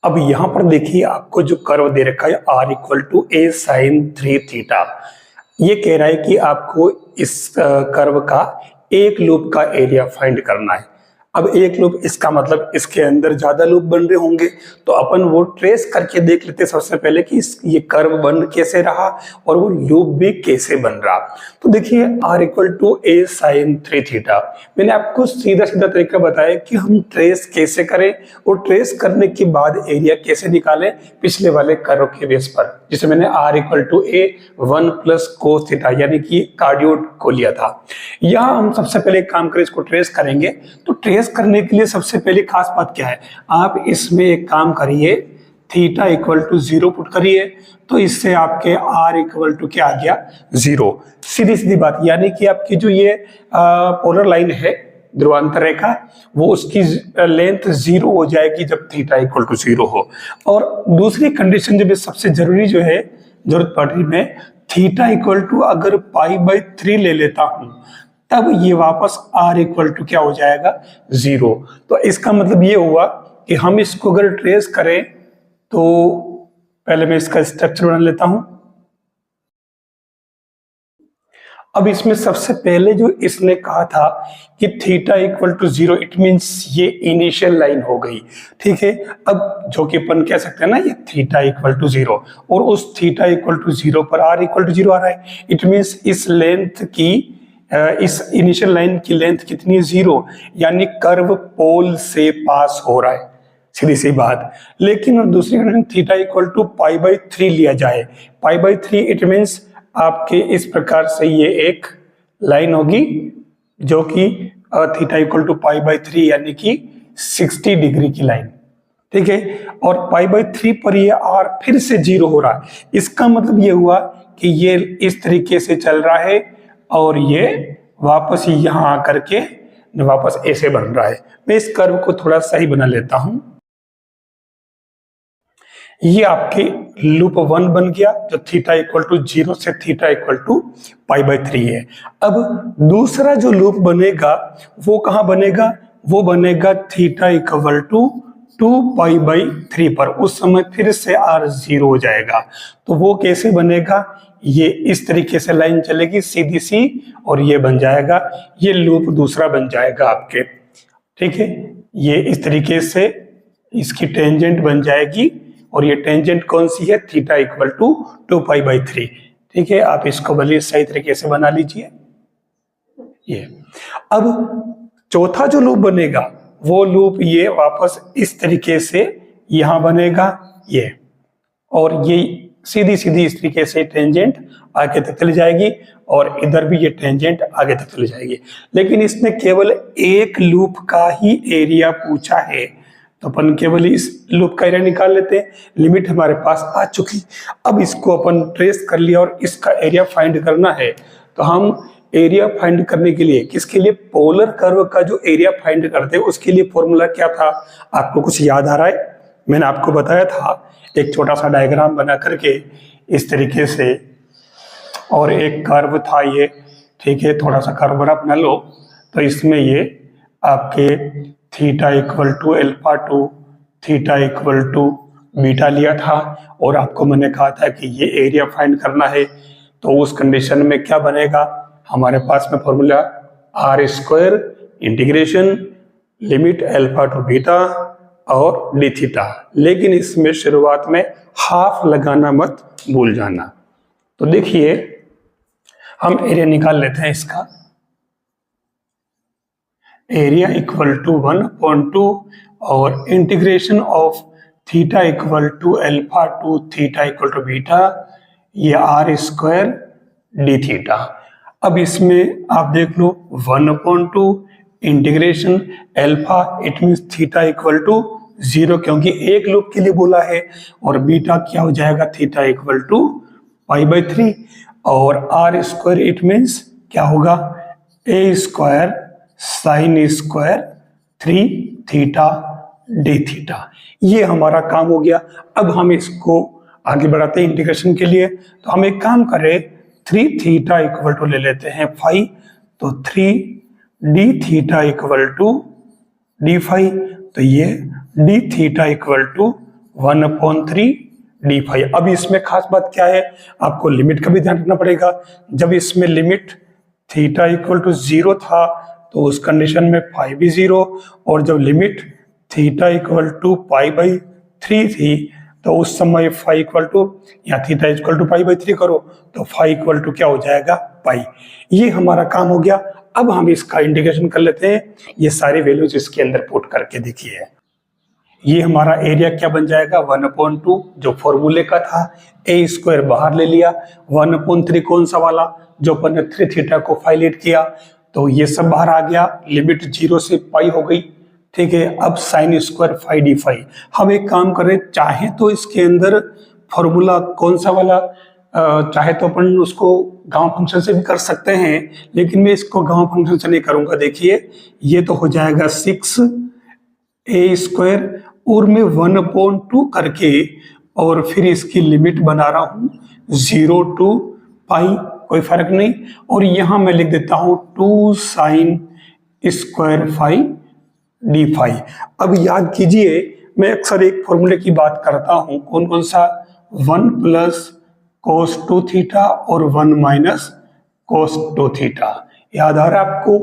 अब यहाँ पर देखिए आपको जो कर्व दे रखा है r equal to a sine 3 theta, ये कह रहा है कि आपको इस कर्व का एक लूप का एरिया फाइंड करना है। अब एक लूप इसका मतलब इसके अंदर ज्यादा लूप बन रहे होंगे, तो अपन वो ट्रेस करके देख लेते हैं सबसे पहले कि ये कर्व बन कैसे रहा और वो लूप भी कैसे बन रहा। तो देखिए r equal to a sine 3 theta, मैंने आपको सीधा सीधा तरीका बताया कि हम ट्रेस कैसे करें और ट्रेस करने के बाद एरिया कैसे निकालें पिछले वाले कर्व के बेस पर, जिसे मैंने r equal to a 1 plus cos theta यानी कि कार्डियोड को लिया था। यहाँ हम सबसे पहले काम करें, इसको ट्रेस करेंगे। तो ट्रेस करने के लिए सबसे पहले खास बात क्या है, आप इसमें एक काम करिए, थीटा इक्वल टू 0 पुट करिए, तो इससे आपके r इक्वल टू क्या आ गया 0। सीधी सीधी बात, यानी कि आपकी जो ये पोलर लाइन है ध्रुवांतर रेखा, वो उसकी लेंथ 0 हो जाएगी जब थीटा इक्वल टू 0 हो। और दूसरी कंडीशन जो सबसे जरूरी जो है जरूरत पड़ रही है, थीटा इक्वल टू अगर π/3 ले लेता हूं तब ये वापस r इक्वल टू क्या हो जाएगा 0। तो इसका मतलब ये हुआ कि हम इसको अगर ट्रेस करें, तो पहले मैं इसका स्ट्रक्चर बना लेता हूं। अब इसमें सबसे पहले जो इसने कहा था कि theta equal to 0, it means ये इनिशियल लाइन हो गई, ठीक है। अब जो कि अपन कह सकते हैं ना, ये थीटा इक्वल टू 0 और उस थीटा इक्वल टू 0 पर r इक्वल टू 0 आ रहा है, इट मींस इस लेंथ की इस इनिशियल लाइन की लेंथ कितनी है 0, यानी कर्व पोल से पास हो रहा है, सीधी सी बात। लेकिन दूसरी कंडीशन थीटा इक्वल टू π/3 लिया जाए, π/3 इट मींस आपके इस प्रकार से ये एक लाइन होगी जो कि थीटा इक्वल टू π/3 यानी कि 60 डिग्री की लाइन, ठीक है। और π/3 पर ये r फिर से 0 हो रहा है, इसका मतलब ये हुआ कि ये इस तरीके से चल रहा है और ये वापस यहां आकर के वापस ऐसे बन रहा है। मैं इस कर्व को थोड़ा सही बना लेता हूं। ये आपके लूप 1 बन गया जो थीटा इक्वल टू 0 से थीटा इक्वल टू π/3 है। अब दूसरा जो लूप बनेगा वो कहां बनेगा, वो बनेगा थीटा इक्वल टू 2π/3 पर, उस समय फिर से r 0 हो जाएगा। तो वो कैसे बनेगा, ये इस तरीके से लाइन चलेगी सीधी सी और ये बन जाएगा, ये लूप दूसरा बन जाएगा आपके, ठीक है। ये इस तरीके से इसकी टेंजेंट बन जाएगी और ये टेंजेंट कौन सी है, थीटा इक्वल टू 2π/3, ठीक है। आप इसको भले सही तरीके से बना लीजिए। ये अब चौथा जो लूप बनेगा वो लूप ये वापस इस तरीके से यहां बनेगा ये, और ये सीधी सीधी इस तरीके से टेंजेंट आगे तक चली जाएगी और इधर भी ये टेंजेंट आगे तक चली जाएगी। लेकिन इसने केवल एक लूप का ही एरिया पूछा है, तो अपन केवल इस लूप का एरिया निकाल लेते हैं। लिमिट हमारे पास आ चुकी, अब इसको अपन ट्रेस कर लिया और इसका एरिया फाइंड करना है। तो हम एरिया फाइंड करने के लिए, किसके लिए, पोलर कर्व का जो एरिया फाइंड करते हैं उसके लिए फॉर्मूला क्या था, आपको कुछ याद आ रहा है? मैंने आपको बताया था एक छोटा सा डायग्राम बना करके इस तरीके से, और एक कर्व था ये, ठीक है। थोड़ा सा कर्व बना लो, तो इसमें ये आपके theta equal to alpha to theta equal to beta लिया था, और आपको मैंने कहा था कि ये एरिया फाइंड करना है। तो उस कंडीशन में क्या बनेगा, हमारे पास में formula r² integration limit alpha two beta और डी थीटा। लेकिन इसमें शुरुआत में हाफ लगाना मत भूल जाना। तो देखिए हम एरिया निकाल लेते हैं इसका, एरिया इक्वल टू 1/2 और integration of theta equal to alpha to theta equal to beta, ये r² डी थीटा। अब इसमें आप देख लो 1/2 integration alpha, it means theta equal to 0 क्योंकि एक लूप के लिए बोला है, और बीटा क्या हो जाएगा, थीटा इक्वल टू π/3, और r² इट मींस क्या होगा, a² sin² 3 theta D theta. ये हमारा काम हो गया। अब हम इसको आगे बढ़ाते हैं इंटीग्रेशन के लिए। तो हम एक काम करें, 3 थीटा इक्वल टू ले लेते हैं 5, तो 3 D theta equal to d5, तो ये d theta equal to 1/3 d phi. अब इसमें खास बात क्या है, आपको लिमिट का भी ध्यान रखना पड़ेगा। जब इसमें लिमिट थीटा इक्वल टू 0 था तो उस कंडीशन में फाई भी 0, और जब लिमिट थीटा इक्वल टू π/3 थी तो उस समय फाई इक्वल टू या थीटा इक्वल टू π/3 करो तो फाई इक्वल टू क्या हो जाएगा, पाई। ये हमारा काम हो गया। अब हम इसका इंटीग्रेशन कर लेते हैं। ये सारी वैल्यूज इसके अंदर पुट करके देखिए, ये हमारा एरिया क्या बन जाएगा, 1/2 जो फॉर्मूले का था, a² बाहर ले लिया, 1/3 कौन सा वाला जो अपन ने 3 थीटा को फाइलेट किया, तो ये सब बाहर आ गया। लिमिट 0 से पाई हो गई, ठीक है। अब sin² फाई डी फाई। हम एक काम करें, चाहे तो इसके अंदर फॉर्मूला कौन सा वाला, चाहे तो अपन उसको गामा फंक्शन से भी कर सकते हैं, लेकिन मैं इसको गामा फंक्शन से नहीं करूंगा। देखिए ये तो हो जाएगा 6a² और मैं 1/2 करके और फिर इसकी लिमिट बना रहा हूं 0 to पाई, कोई फर्क नहीं। और यहां मैं लिख देता हूं 2 sin² फाई डी फाई। अब याद कीजिए, मैं अक्सर एक फॉर्मूले की बात करता हूं, कौन कौन सा, 1 + cos 2 थीटा और 1 - cos 2 थीटा। याद आ रहा है आपको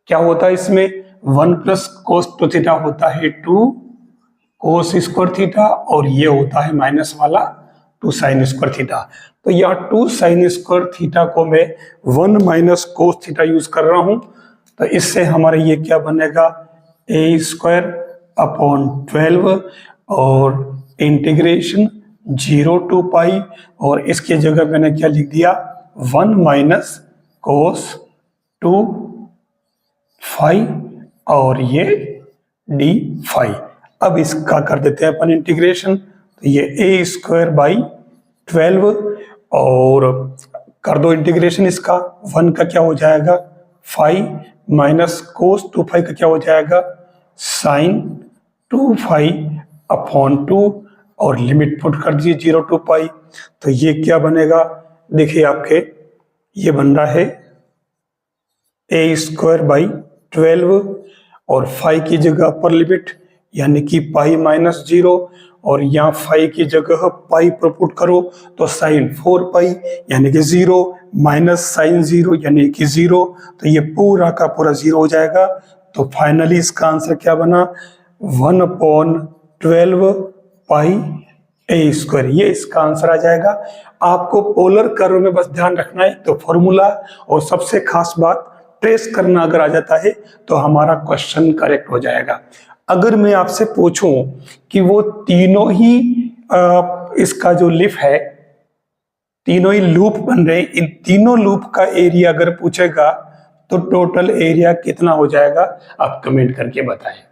क्या होता है इसमें, 1 + cos 2 थीटा होता है 2 cos² थीटा, और ये होता है माइनस वाला 2 sin² थीटा। तो यहाँ 2 sin² थीटा को मैं 1 - cos थीटा यूज कर रहा हूं, तो इससे हमारा ये क्या बनेगा, a²/12 और इंटीग्रेशन 0 to पाई, और इसके जगह मैंने क्या लिख दिया, 1 - cos 2 फाई और ये डी फाई। अब इसका कर देते हैं अपन इंटीग्रेशन, तो ये a²/12 और कर दो इंटीग्रेशन इसका, 1 का क्या हो जाएगा, फाई माइनस cos 2 फाई का क्या हो जाएगा, sin 2 फाई अपॉन 2, और लिमिट पुट कर दीजिए 0 to पाई। तो ये क्या बनेगा, देखिए आपके ये बन रहा है a²/12 और फाई की जगह अपर लिमिट यानी कि पाई माइनस 0, और यहाँ फाई की जगह पाई पर पुट करो तो sin 4 पाई यानी कि 0 माइनस sin 0 यानी कि 0, तो ये पूरा का पूरा 0 हो जाएगा। तो फाइनली इसका आंसर क्या बना, 1/12 पाई a², ये इसका आंसर आ जाएगा। आपको पोलर कर्व में बस ध्यान रखना है, तो फॉर्मूला और सबसे खास बात ट्रेस करना अगर आ जाता है तो हमारा क्वेश्चन करेक्ट हो जाएगा। अगर मैं आपसे पूछूं कि वो तीनों ही इसका जो लिफ है, तीनों ही लूप बन रहे, इन तीनों लूप का एरिया अगर पूछेगा तो टोटल एरिया कितना हो जाएगा, आप कमेंट करके बताएं।